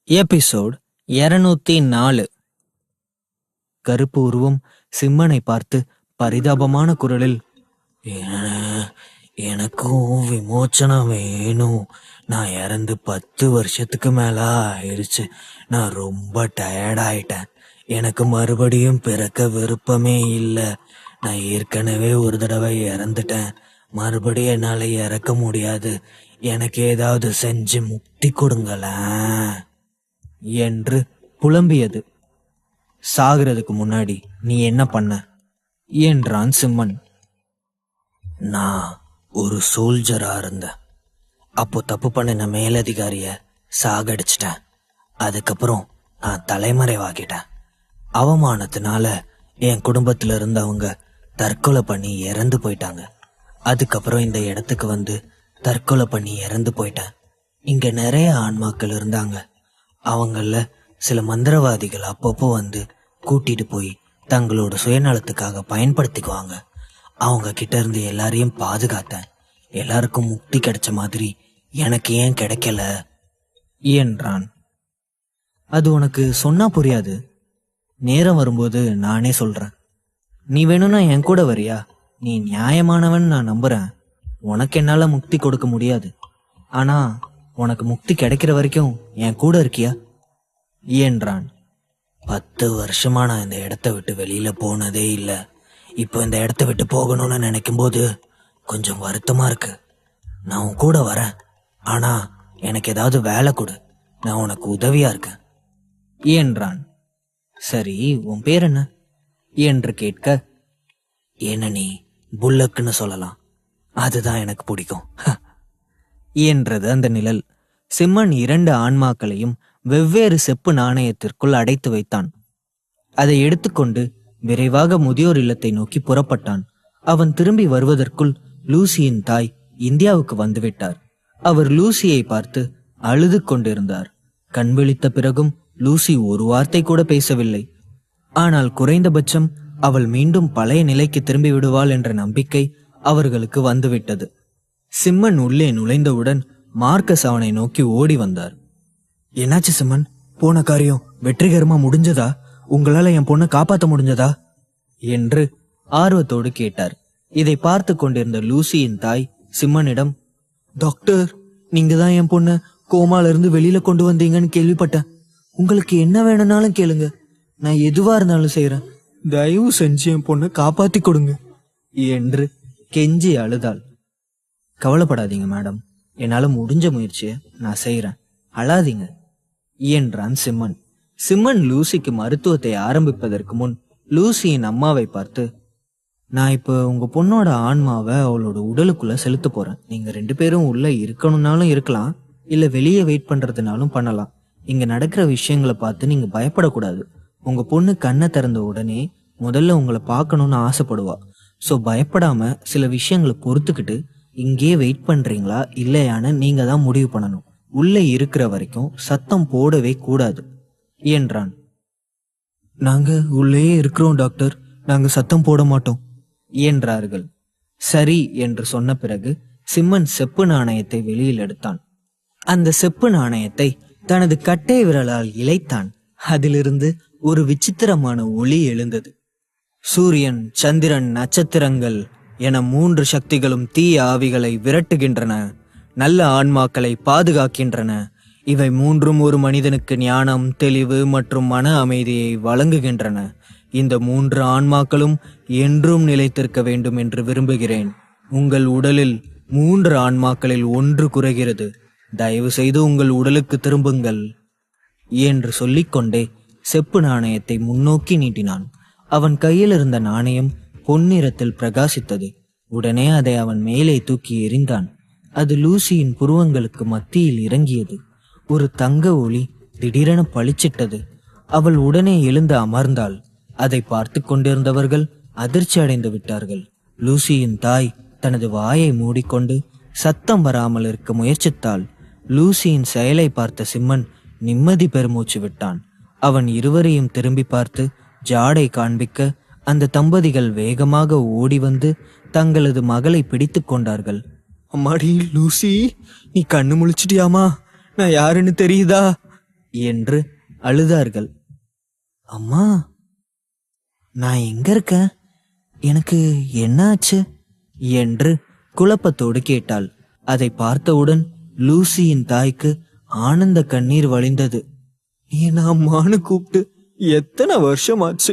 எபிசோட் 204. கருப்பு உருவம் சிம்மனை பார்த்து பரிதாபமான குரலில், எனக்கும் விமோச்சனம் வேணும். நான் இறந்து 10 வருஷத்துக்கு மேல ஆயிடுச்சு. நான் ரொம்ப டயர்டாயிட்டேன். எனக்கு மறுபடியும் பிறக்க விருப்பமே இல்லை. நான் ஏற்கனவே ஒரு தடவை இறந்துட்டேன். மறுபடியும் என்னால இறக்க முடியாது. எனக்கு ஏதாவது செஞ்சு முக்தி கொடுங்களேன் என்று புலம்பியது. சாகிறதுக்கு முன்னாடி நீ என்ன பண்ண என்றான் சிம்மன். நான் ஒரு சோல்ஜரா இருந்தேன். அப்போ தப்பு பண்ணின மேலதிகாரிய சாகடிச்சிட்டேன். அதுக்கப்புறம் நான் தலைமறைவாகிட்டேன். அவமானத்தினால என் குடும்பத்துல இருந்தவங்க தற்கொலை பண்ணி இறந்து போயிட்டாங்க. அதுக்கப்புறம் இந்த இடத்துக்கு வந்து தற்கொலை பண்ணி இறந்து போயிட்டேன். இங்க நிறைய ஆன்மாக்கள் இருந்தாங்க. அவங்கள சில மந்திரவாதிகள் அப்பப்போ வந்து கூட்டிட்டு போய் தங்களோட சுயநலத்துக்காக பயன்படுத்திக்குவாங்க. அவங்க கிட்ட இருந்து எல்லாரையும் பாதுகாத்தேன். எல்லாருக்கும் முக்தி கிடைச்ச மாதிரி எனக்கு ஏன் கிடைக்கல என்றான். அது உனக்கு சொன்னா புரியாது. நேரம் வரும்போது நானே சொல்றேன். நீ வேணும்னா என் கூட வரியா? நீ நியாயமானவன் நான் நம்புறேன். உனக்கு என்னால முக்தி கொடுக்க முடியாது. ஆனா உனக்கு முக்தி கிடைக்கிற வரைக்கும் என் கூட இருக்கியா என்றான். 10 வருஷமா நான் இந்த இடத்த விட்டு வெளியில போனதே இல்லை. இப்போ இந்த இடத்த விட்டு போகணும்னு நினைக்கும் போது கொஞ்சம் வருத்தமா இருக்கு. நான் உன் கூட வரேன். ஆனா எனக்கு ஏதாவது வேலை கொடு. நான் உனக்கு உதவியா இருக்கேன் என்றான். சரி, உன் பேர் என்ன என்று கேட்க, என்ன நீ புல்லக்குன்னு சொல்லலாம், அதுதான் எனக்கு பிடிக்கும் என்றது அந்த நிழல். சிம்மன் 2 ஆன்மாக்களையும் வெவ்வேறு செப்பு நாணயத்திற்குள் அடைத்து வைத்தான். அதை எடுத்துக்கொண்டு விரைவாக முதியோர் இல்லத்தை நோக்கி புறப்பட்டான். அவன் திரும்பி வருவதற்குள் லூசியின் தாய் இந்தியாவுக்கு வந்துவிட்டார். அவர் லூசியை பார்த்து அழுது கொண்டிருந்தார். கண் விழித்த பிறகும் லூசி ஒரு வார்த்தை கூட பேசவில்லை. ஆனால் குறைந்தபட்சம் அவள் மீண்டும் பழைய நிலைக்கு திரும்பி விடுவாள் என்ற நம்பிக்கை அவர்களுக்கு வந்துவிட்டது. சிம்மன் உள்ளே நுழைந்தவுடன் மார்க்கஸ் அவனை நோக்கி ஓடி வந்தார். என்னாச்சு சிம்மன்? போன காரியம் வெற்றிகரமா முடிஞ்சதா? உங்களால என் பொண்ணை காப்பாற்ற முடிஞ்சதா என்று ஆர்வத்தோடு கேட்டார். இதை பார்த்து கொண்டிருந்த லூசியின் தாய் சிம்மனிடம், டாக்டர், நீங்க தான் என் பொண்ணை கோமால இருந்து வெளியில கொண்டு வந்தீங்கன்னு கேள்விப்பட்டேன். உங்களுக்கு என்ன வேணும்னாலும் கேளுங்க, நான் எதுவா இருந்தாலும் செய்யறேன். தயவு செஞ்சு என் பொண்ணை காப்பாத்தி கொடுங்க என்று கெஞ்சி அழுதாள். கவலைப்படாதீங்க மேடம், என்னால முடிஞ்ச முயற்சியை நான் செய்யறேன், அழாதீங்க என்றான் சிம்மன். சிம்மன் லூசிக்கு மருத்துவத்தை ஆரம்பிப்பதற்கு முன் லூசியின் அம்மாவை பார்த்து, நான் இப்ப உங்க பொண்ணோட ஆன்மாவை அவளோட உடலுக்குள்ள செலுத்த போறேன். நீங்க 2 பேரும் உள்ள இருக்கணும்னாலும் இருக்கலாம், இல்ல வெளியே வெயிட் பண்றதுனாலும் பண்ணலாம். இங்க நடக்கிற விஷயங்களை பார்த்து நீங்க பயப்படக்கூடாது. உங்க பொண்ணு கண்ணை திறந்த உடனே முதல்ல உங்களை பார்க்கணும்னு ஆசைப்படுவா. ஸோ பயப்படாம சில விஷயங்களை பொறுத்துக்கிட்டு இங்கேயே வெயிட் பண்றீங்களா இல்லையான்னு நீங்க தான் முடிவு பண்ணணும். உள்ள இருக்கிற வரைக்கும் சத்தம் போடவே கூடாது என்றான். நாங்க உள்ளே இருக்கிறோம் டாக்டர், நாங்க சத்தம் போட மாட்டோம் என்றார்கள். சரி என்று சொன்ன பிறகு சிம்மன் செப்பு நாணயத்தை வெளியில் எடுத்தான். அந்த செப்பு நாணயத்தை தனது கட்டை விரலால் இழைத்தான். அதிலிருந்து ஒரு விசித்திரமான ஒளி எழுந்தது. சூரியன், சந்திரன், நட்சத்திரங்கள் என 3 சக்திகளும் தீய ஆவிகளை விரட்டுகின்றன, நல்ல ஆன்மாக்களை பாதுகாக்கின்றன. இவை 3ம் ஒரு மனிதனுக்கு ஞானம், தெளிவு மற்றும் மன அமைதியை வழங்குகின்றன. இந்த 3 ஆன்மாக்களும் என்றும் நிலைத்திருக்க வேண்டும் என்று விரும்புகிறேன். உங்கள் உடலில் 3 ஆன்மாக்களில் 1 குறைகிறது. தயவு செய்து உங்கள் உடலுக்கு திரும்புங்கள் என்று சொல்லிக்கொண்டே செப்பு நாணயத்தை முன்னோக்கி நீட்டினான். அவன் கையில் இருந்த நாணயம் பொன்னிறத்தில் பிரகாசித்தது. உடனே அதை அவன் மேலே தூக்கி எறிந்தான். அது லூசியின் புருவங்களுக்கு மத்தியில் இறங்கியது. ஒரு தங்க ஒளி திடீரென பளிச்சிட்டது. அவள் உடனே எழுந்து அமர்ந்தாள். அதை பார்த்து கொண்டிருந்தவர்கள் அதிர்ச்சி அடைந்து விட்டார்கள். லூசியின் தாய் தனது வாயை மூடிக்கொண்டு சத்தம் வராமல் இருக்க முயற்சித்தாள். லூசியின் செயலை பார்த்த சிம்மன் நிம்மதி பெருமூச்சு விட்டான். அவன் இருவரையும் திரும்பி பார்த்து ஜாடை காண்பிக்க அந்த தம்பதிகள் வேகமாக ஓடி வந்து தங்களது மகளை பிடித்து கொண்டார்கள். அம்மாடி லூசி, நீ கண்ணு முழிச்சிட்டியாமா? நான் யாருன்னு தெரியுதா என்று அழுதார்கள். அம்மா, நான் எங்க இருக்கேன்? எனக்கு என்ன ஆச்சு என்று குழப்பத்தோடு கேட்டாள். அதை பார்த்தவுடன் லூசியின் தாய்க்கு ஆனந்த கண்ணீர் வழிந்தது. நான் அம்மானு கூப்பிட்டு எத்தனை வருஷம் ஆச்சு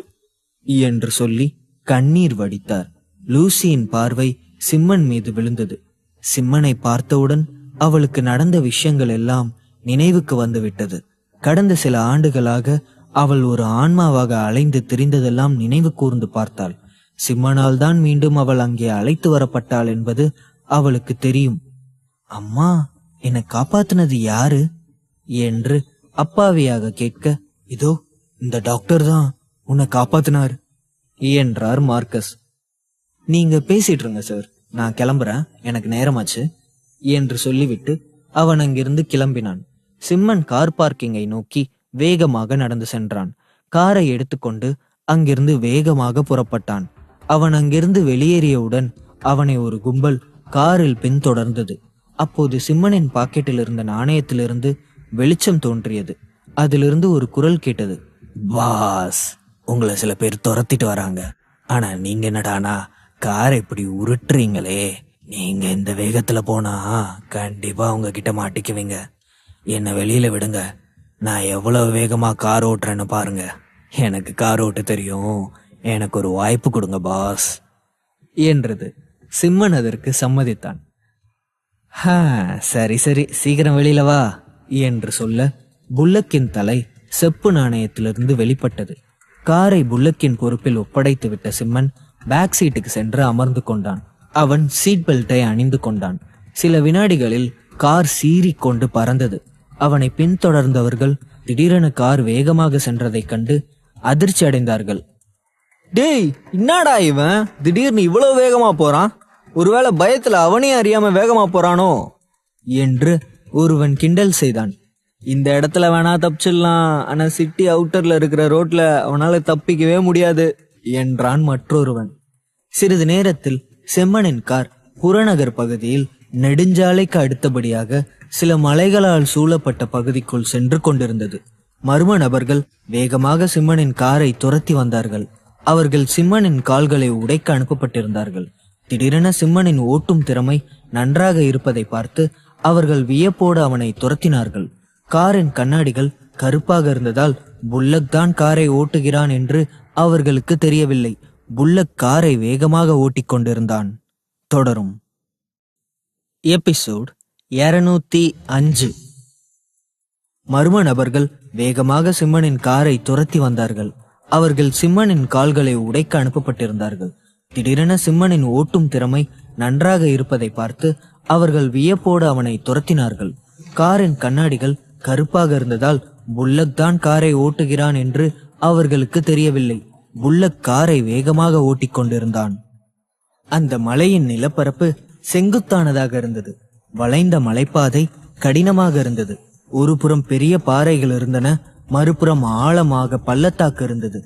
என்று சொல்லி கண்ணீர் வடித்தார். லூசியின் பார்வை சிம்மன் மீது விழுந்தது. சிம்மனை பார்த்தவுடன் அவளுக்கு நடந்த விஷயங்கள் எல்லாம் நினைவுக்கு வந்துவிட்டது. கடந்த சில ஆண்டுகளாக அவள் ஒரு ஆன்மாவாக அலைந்து திரிந்ததெல்லாம் நினைவு கூர்ந்து பார்த்தாள். சிம்மனால் தான் மீண்டும் அவள் அங்கே அழைத்து வரப்பட்டாள் என்பது அவளுக்கு தெரியும். அம்மா, என்னை காப்பாத்தினது யாரு என்று அப்பாவியாக கேட்க, இதோ இந்த டாக்டர் தான் உன்னை காப்பாத்தினார் என்றார் மார்க்கஸ். நீங்க பேசிட்டு இருங்க சார், நான் கிளம்புறேன், எனக்கு நேரமாச்சு என்று சொல்லிவிட்டு அவன் அங்கிருந்து கிளம்பினான். சிம்மன் கார் பார்க்கிங்கை நோக்கி வேகமாக நடந்து சென்றான். காரை எடுத்துக்கொண்டு அங்கிருந்து வேகமாக புறப்பட்டான். அவன் அங்கிருந்து வெளியேறியவுடன் அவனை ஒரு கும்பல் காரில் பின்தொடர்ந்தது. அப்போது சிம்மனின் பாக்கெட்டில் இருந்த நாணயத்திலிருந்து வெளிச்சம் தோன்றியது. அதிலிருந்து ஒரு குரல் கேட்டது. பாஸ், உங்களை சில பேர் துரத்திட்டு வராங்க. ஆனா நீங்க என்னடானா காரை இப்படி உருட்டுறீங்களே, நீங்க இந்த வேகத்துல போனா கண்டிப்பா உங்ககிட்ட மாட்டிக்குவீங்க. என்னை வெளியில விடுங்க, நான் எவ்வளவு வேகமா கார் ஓட்டுறேன்னு பாருங்க. எனக்கு கார் ஓட்ட தெரியும், எனக்கு ஒரு வாய்ப்பு கொடுங்க பாஸ் என்றது. சிம்மன் அதற்கு சம்மதித்தான். சரி சரி, சீக்கிரம் வெளியில வா என்று சொல்ல புல்லக்கின் தலை செப்பு நாணயத்திலிருந்து வெளிப்பட்டது. காரை புல்லக்கின் பொறுப்பில் ஒப்படைத்து விட்ட சிம்மன் பேக் சீட்டுக்கு சென்று அமர்ந்து கொண்டான். அவன் சீட் பெல்ட்டை அணிந்து கொண்டான். சில வினாடிகளில் கார் சீறிக்கொண்டு பறந்தது. அவனை பின்தொடர்ந்தவர்கள் திடீரென கார் வேகமாக சென்றதைக் கண்டு அதிர்ச்சி அடைந்தார்கள். டேய், என்னடா இவன் திடீர்னு இவ்வளவு வேகமா போறான்? ஒருவேளை பயத்துல அவனே அறியாம வேகமா போறானோ என்று ஒருவன் கிண்டல் செய்தான். இந்த இடத்துல வேணா தப்பிச்சிடலாம், ஆனா சிட்டி அவுட்டர்ல இருக்கிற ரோட்ல அவனால தப்பிக்கவே முடியாது என்றான் மற்றொருவன். சிறிது நேரத்தில் செம்மனின் கார் புறநகர் பகுதியில் நெடுஞ்சாலைக்கு அடுத்தபடியாக சில மலைகளால் சூழப்பட்ட பகுதிக்குள் சென்று கொண்டிருந்தது. மர்ம நபர்கள் வேகமாக சிம்மனின் காரை துரத்தி வந்தார்கள். அவர்கள் சிம்மனின் கால்களை உடைக்க அனுப்பப்பட்டிருந்தார்கள். திடீரென சிம்மனின் ஓட்டும் திறமை நன்றாக இருப்பதை பார்த்து அவர்கள் வியப்போடு அவனை துரத்தினார்கள். காரின் கண்ணாடிகள் கருப்பாக இருந்ததால் புல்லக் தான் காரை ஓட்டுகிறான் என்று அவர்களுக்கு தெரியவில்லை. புல்லக் காரை வேகமாக ஓட்டிக் கொண்டிருந்தான். தொடரும். எபிசோட் 205. மர்ம நபர்கள் வேகமாக சிம்மனின் காரை துரத்தி வந்தார்கள். அவர்கள் சிம்மனின் கால்களை உடைக்க அனுப்பப்பட்டிருந்தார்கள். திடீரென சிம்மனின் ஓட்டும் திறமை நன்றாக இருப்பதை பார்த்து அவர்கள் வியப்போடு அவனை துரத்தினார்கள். காரின் கண்ணாடிகள் கருப்பாக இருந்ததால் புல்லக் தான் காரை ஓட்டுகிறான் என்று அவர்களுக்கு தெரியவில்லை. புல்லக் காரை வேகமாக ஓட்டிக் கொண்டிருந்தான். அந்த மலையின் நிலப்பரப்பு செங்குத்தானதாக இருந்தது. வளைந்த மலைப்பாதை கடினமாக இருந்தது. ஒரு புறம் பெரிய பாறைகள் இருந்தன, மறுபுறம் ஆழமாக பள்ளத்தாக்கு இருந்தது.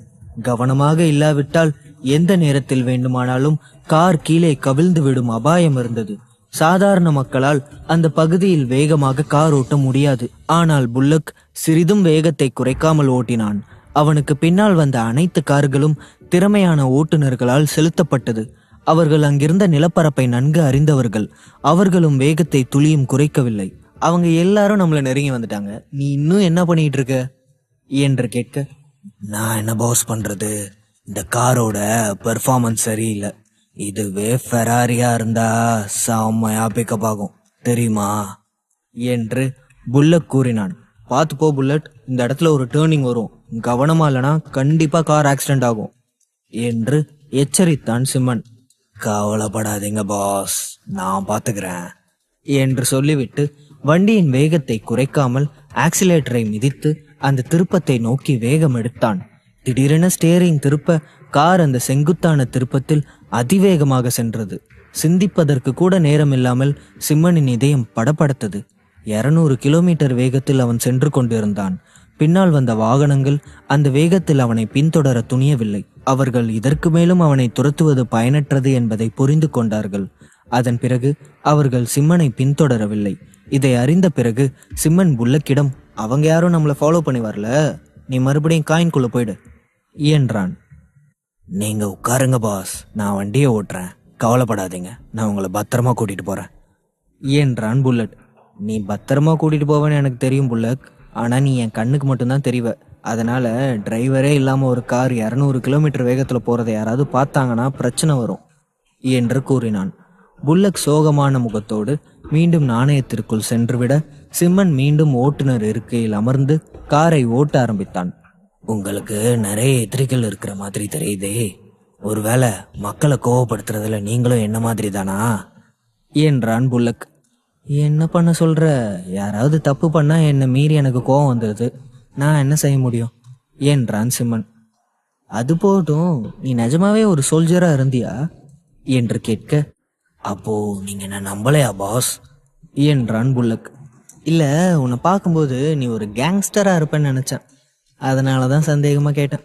கவனமாக இல்லாவிட்டால் எந்த நேரத்தில் வேண்டுமானாலும் கார் கீழே கவிழ்ந்து விடும் அபாயம் இருந்தது. சாதாரண மக்களால் அந்த பகுதியில் வேகமாக கார் ஓட்ட முடியாது. ஆனால் புல்லக் சிறிதும் வேகத்தை குறைக்காமல் ஓட்டினான். அவனுக்கு பின்னால் வந்த அனைத்து கார்களும் திறமையான ஓட்டுநர்களால் செலுத்தப்பட்டது. அவர்கள் அங்கிருந்த நிலப்பரப்பை நன்கு அறிந்தவர்கள். அவர்களும் வேகத்தை துளியும் குறைக்கவில்லை. அவங்க எல்லாரும் நம்மள நெருங்கி வந்துட்டாங்க, நீ இன்னும் என்ன பண்ணிட்டு இருக்க என்று கேட்க, நான் என்ன பாஸ் பண்றது, இந்த காரோட பெர்ஃபார்மன்ஸ் சரியில்லை. இதுவே ஃபெராரியா இருந்தா செம்மையா பிக்கப் ஆகும் தெரியுமா என்று புல்லட் கூறினான். பார்த்து போ புல்லட், இந்த இடத்துல ஒரு டேர்னிங் வரும், கவனமா இல்லைனா கண்டிப்பா கார் ஆக்சிடென்ட் ஆகும் என்று எச்சரித்தான் சிம்மன். கவலைப்படாதீங்க பாஸ், நான் பாத்துக்கிறேன் என்று சொல்லிவிட்டு வண்டியின் வேகத்தை குறைக்காமல் ஆக்சிலேட்டரை மிதித்து அந்த திருப்பத்தை நோக்கி வேகம் எடுத்தான். திடீரென ஸ்டேரிங் திருப்ப கார் அந்த செங்குத்தான திருப்பத்தில் அதிவேகமாக சென்றது. சிந்திப்பதற்கு கூட நேரம் இல்லாமல் சிம்மனின் இதயம் படபடத்தது. 200 கிலோமீட்டர் வேகத்தில் அவன் சென்று கொண்டிருந்தான். பின்னால் வந்த வாகனங்கள் அந்த வேகத்தில் அவனை பின்தொடர துணியவில்லை. அவர்கள் இதற்கு மேலும் அவனை துரத்துவது பயனற்றது என்பதை புரிந்து கொண்டார்கள். அதன் பிறகு அவர்கள் சிம்மனை பின்தொடரவில்லை. இதை அறிந்த பிறகு சிம்மன் புல்லக்கிடம், அவங்க யாரும் நம்மளை ஃபாலோ பண்ணி வரல, நீ மறுபடியும் காயின்குள்ள போயிடு என்றான். நீங்க உட்காருங்க பாஸ், நான் வண்டியை ஓட்டுறேன், கவலைப்படாதீங்க, நான் உங்களை பத்திரமா கூட்டிட்டு போறேன் என்றான் புல்லட். நீ பத்திரமா கூட்டிட்டு போவேன்னு எனக்கு தெரியும் புல்லக், ஆனா நீ என் கண்ணுக்கு மட்டும்தான் தெரிவ. அதனால டிரைவரே இல்லாம ஒரு கார் 200 கிலோமீட்டர் வேகத்துல போறதை யாராவது பார்த்தாங்கன்னா பிரச்சனை வரும் என்று கூறினான். புல்லக் சோகமான முகத்தோடு மீண்டும் நாணயத்திற்குள் சென்றுவிட சிம்மன் மீண்டும் ஓட்டுநர் இருக்கையில் அமர்ந்து காரை ஓட்ட ஆரம்பித்தான். உங்களுக்கு நிறைய எதிரிகள் இருக்கிற மாதிரி தெரியுதே, ஒருவேளை மக்களை கோவப்படுத்துறதுல நீங்களும் என்ன மாதிரி தானா என்றான் புல்லக். என்ன பண்ண சொல்ற, யாராவது தப்பு பண்ணா என்னை மீறி எனக்கு கோவம் வந்துடுது, நான் என்ன செய்ய முடியும் என்றான் சிம்மன். அது போட்டும், நீ நிஜமாவே ஒரு சோல்ஜரா இருந்தியா என்று கேட்க, அப்போ நீங்க என்ன நம்பலையா பாஸ் என்றான் புல்லக். இல்ல, உன்னை பார்க்கும்போது நீ ஒரு கேங்ஸ்டரா இருப்பேன்னு நினைச்சேன், அதனாலதான் சந்தேகமா கேட்டேன்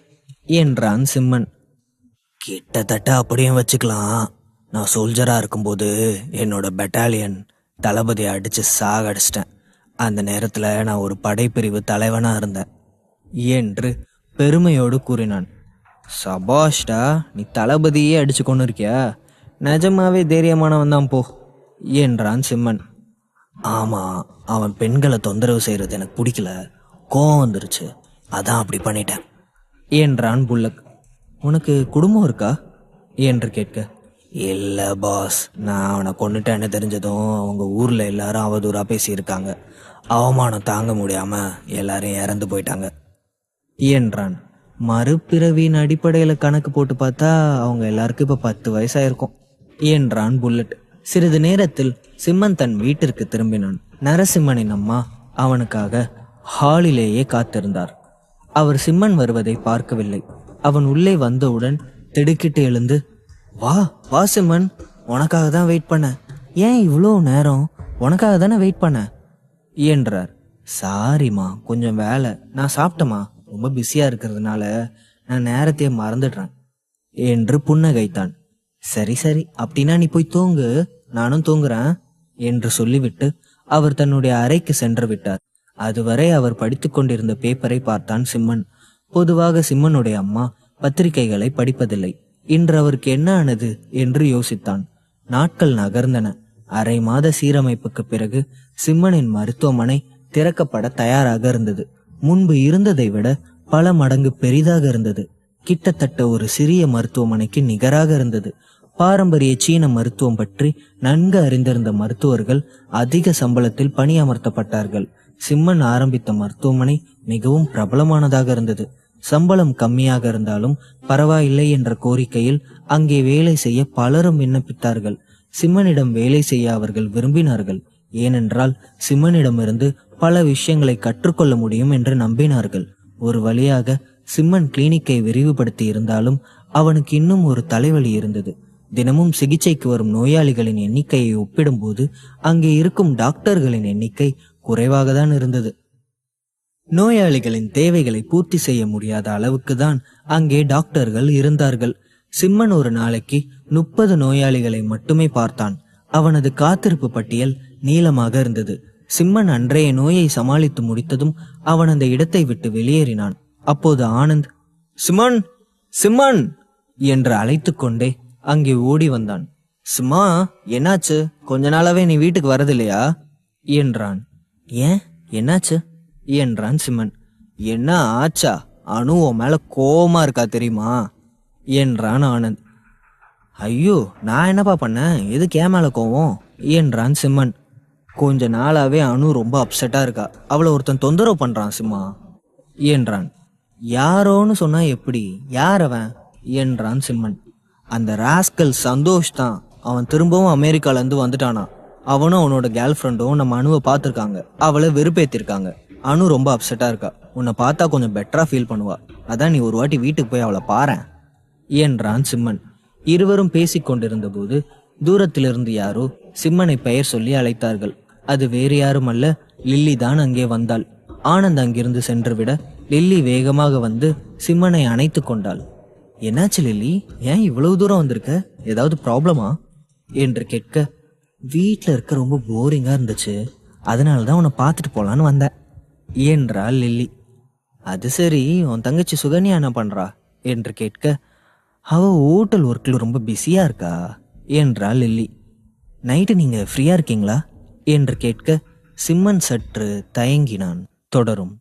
என்றான் சிம்மன். கிட்டத்தட்ட அப்படியும் வச்சுக்கலாம். நான் சோல்ஜரா இருக்கும்போது என்னோட பெட்டாலியன் தளபதியை அடிச்சு சாகடிச்சிட்டேன். அந்த நேரத்துல நான் ஒரு படைப்பிரிவு தலைவனா இருந்தேன் என்று பெருமையோடு கூறினான். சபாஷ்டா, நீ தளபதியே அடிச்சு கொண்டு இருக்கியா, நிஜமாவே தைரியமானவன் தான் போ என்றான் சிம்மன். ஆமா, அவன் பெண்களை தொந்தரவு செய்யறது எனக்கு பிடிக்கல, கோவம் வந்துருச்சு, அதான் அப்படி பண்ணிட்டேன் என்றான் புல்லக். உனக்கு குடும்பம் இருக்கா என்று கேட்க, இல்ல பாஸ், நான் அவனை கொண்டுட்டேன்னு தெரிஞ்சதும் அவங்க ஊர்ல எல்லாரும் அவதூறா பேசியிருக்காங்க, அவமானம் தாங்க முடியாம எல்லாரும் இறந்து போயிட்டாங்க என்றான். மறுபிறவியின் அடிப்படையில கணக்கு போட்டு பார்த்தா அவங்க எல்லாருக்கும் இப்ப 10 வயசாயிருக்கும் என்றான் புல்லட். சிறிது நேரத்தில் சிம்மன் தன் வீட்டிற்கு திரும்பினான். நரசிம்மனின் அம்மா அவனுக்காக ஹாலிலேயே காத்திருந்தார். அவர் சிம்மன் வருவதை பார்க்கவில்லை. அவன் உள்ளே வந்தவுடன் திடுக்கிட்டு எழுந்து, வா வா சிம்மன், உனக்காக தான் வெயிட் பண்ண. ஏன் இவ்வளோ நேரம்? உனக்காக தானே வெயிட் பண்ண என்றார். சாரிம்மா, கொஞ்சம் வேலை. நான் சாப்பிட்டேம்மா, ரொம்ப பிஸியா இருக்கிறதுனால நான் நேரத்தையே மறந்துடுறேன் என்று புன்னகைத்தான். சரி சரி, அப்படின்னா நீ போய் தூங்கு, நானும் தூங்குறேன் என்று சொல்லிவிட்டு அவர் தன்னுடைய அறைக்கு சென்று விட்டார். அதுவரை அவர் படித்துக் கொண்டிருந்த பேப்பரை பார்த்தான் சிம்மன். பொதுவாக சிம்மனுடைய அம்மா பத்திரிகைகளை படிப்பதில்லை. இன்று அவருக்கு என்ன ஆனது என்று யோசித்தான். நாட்கள் நகர்ந்தன. அரை மாத சீரமைப்புக்கு பிறகு சிம்மனின் மருத்துவமனை திறக்கப்பட தயாராக இருந்தது. முன்பு இருந்ததை விட பல மடங்கு பெரிதாக இருந்தது. கிட்டத்தட்ட ஒரு சிறிய மருத்துவமனைக்கு நிகராக இருந்தது. பாரம்பரிய சீன மருத்துவம் பற்றி நன்கு அறிந்திருந்த மருத்துவர்கள் அதிக சம்பளத்தில் பணியமர்த்தப்பட்டார்கள். சிம்மன் ஆரம்பித்த மருத்துவமனை மிகவும் பிரபலமானதாக இருந்தது. சம்பளம் கம்மியாக இருந்தாலும் பரவாயில்லை என்ற கோரிக்கையில் அங்கே வேலை செய்ய பலரும் விண்ணப்பித்தார்கள். சிம்மனிடம் வேலை செய்ய அவர்கள் விரும்பினார்கள். ஏனென்றால் சிம்மனிடமிருந்து பல விஷயங்களை கற்றுக்கொள்ள முடியும் என்று நம்பினார்கள். ஒரு வழியாக சிம்மன் கிளினிக்கை விரிவுபடுத்தி இருந்தாலும் அவனுக்கு இன்னும் ஒரு தலைவலி இருந்தது. தினமும் சிகிச்சைக்கு வரும் நோயாளிகளின் எண்ணிக்கையை ஒப்பிடும்போது அங்கே இருக்கும் டாக்டர்களின் எண்ணிக்கை குறைவாக தான் இருந்தது. நோயாளிகளின் தேவைகளை பூர்த்தி செய்ய முடியாத அளவுக்கு தான் அங்கே டாக்டர்கள் இருந்தார்கள். சிம்மன் ஒரு நாளைக்கு 30 நோயாளிகளை மட்டுமே பார்த்தான். அவனது காத்திருப்பு பட்டியல் நீளமாக இருந்தது. சிம்மன் அன்றைய நோயை சமாளித்து முடித்ததும் அவன் அந்த இடத்தை விட்டு வெளியேறினான். அப்போது ஆனந்த், சிம்மன் சிம்மன் என்று அழைத்து கொண்டே அங்கே ஓடி வந்தான். சிம்மா, என்னாச்சு? கொஞ்ச நாளாவே நீ வீட்டுக்கு வரதில்லையா என்றான். ஏன், என்னாச்சு என்றான் சிம்மன். என்ன ஆச்சா? அனு உன் மேல கோவமா இருக்கா தெரியுமா என்றான் ஆனந்த். ஐயோ, நான் என்னப்பா பண்ணேன்? எதுக்கு ஏன் மேல கோவம் என்றான் சிம்மன். கொஞ்ச நாளாவே அனு ரொம்ப அப்செட்டா இருக்கா. அவளை ஒருத்தன் தொந்தரவு பண்றான் சிம்மா என்றான். யாரோன்னு சொன்னா எப்படி? யார் அவன் என்றான் சிம்மன். அந்த ராஸ்கல் சந்தோஷ் தான். அவன் திரும்பவும் அமெரிக்கால இருந்து வந்துட்டானா. அவனும் அவனோட கேர்ள் ஃப்ரெண்டும் நம்ம அணுவை பார்த்துருக்காங்க. அவளை வெறுப்பேத்திருக்காங்க. அனு ரொம்ப அப்செட்டா இருக்கா. உன்னை பார்த்தா கொஞ்சம் பெட்டரா ஃபீல் பண்ணுவா. அதான் நீ ஒரு வாட்டி வீட்டுக்கு போய் அவளை பாரேன் என்றான் சிம்மன். இருவரும் பேசிக் கொண்டிருந்த போது தூரத்திலிருந்து யாரோ சிம்மனை பெயர் சொல்லி அழைத்தார்கள். அது வேறு யாரும் அல்ல, லில்லி தான் அங்கே வந்தாள். ஆனந்த் அங்கிருந்து சென்று விட லில்லி வேகமாக வந்து சிம்மனை அணைத்து கொண்டாள். என்னாச்சு லில்லி? ஏன் இவ்வளவு தூரம் வந்திருக்க? ஏதாவது ப்ராப்ளமா என்று கேட்க, வீட்டில் இருக்க ரொம்ப போரிங்கா இருந்துச்சு, அதனாலதான் உன்னை பார்த்துட்டு போலான்னு வந்தேன் என்றாள் லில்லி. அது சரி, உன் தங்கச்சி சுகன்யா என்ன பண்றா என்று கேட்க, அவ ஹோட்டல் ஒர்க்கில் ரொம்ப பிஸியா இருக்கா என்றாள் லில்லி. நைட்டு நீங்க ஃப்ரீயா இருக்கீங்களா என்று கேட்க சிம்மன் சற்று தயங்கினான். தொடரும்.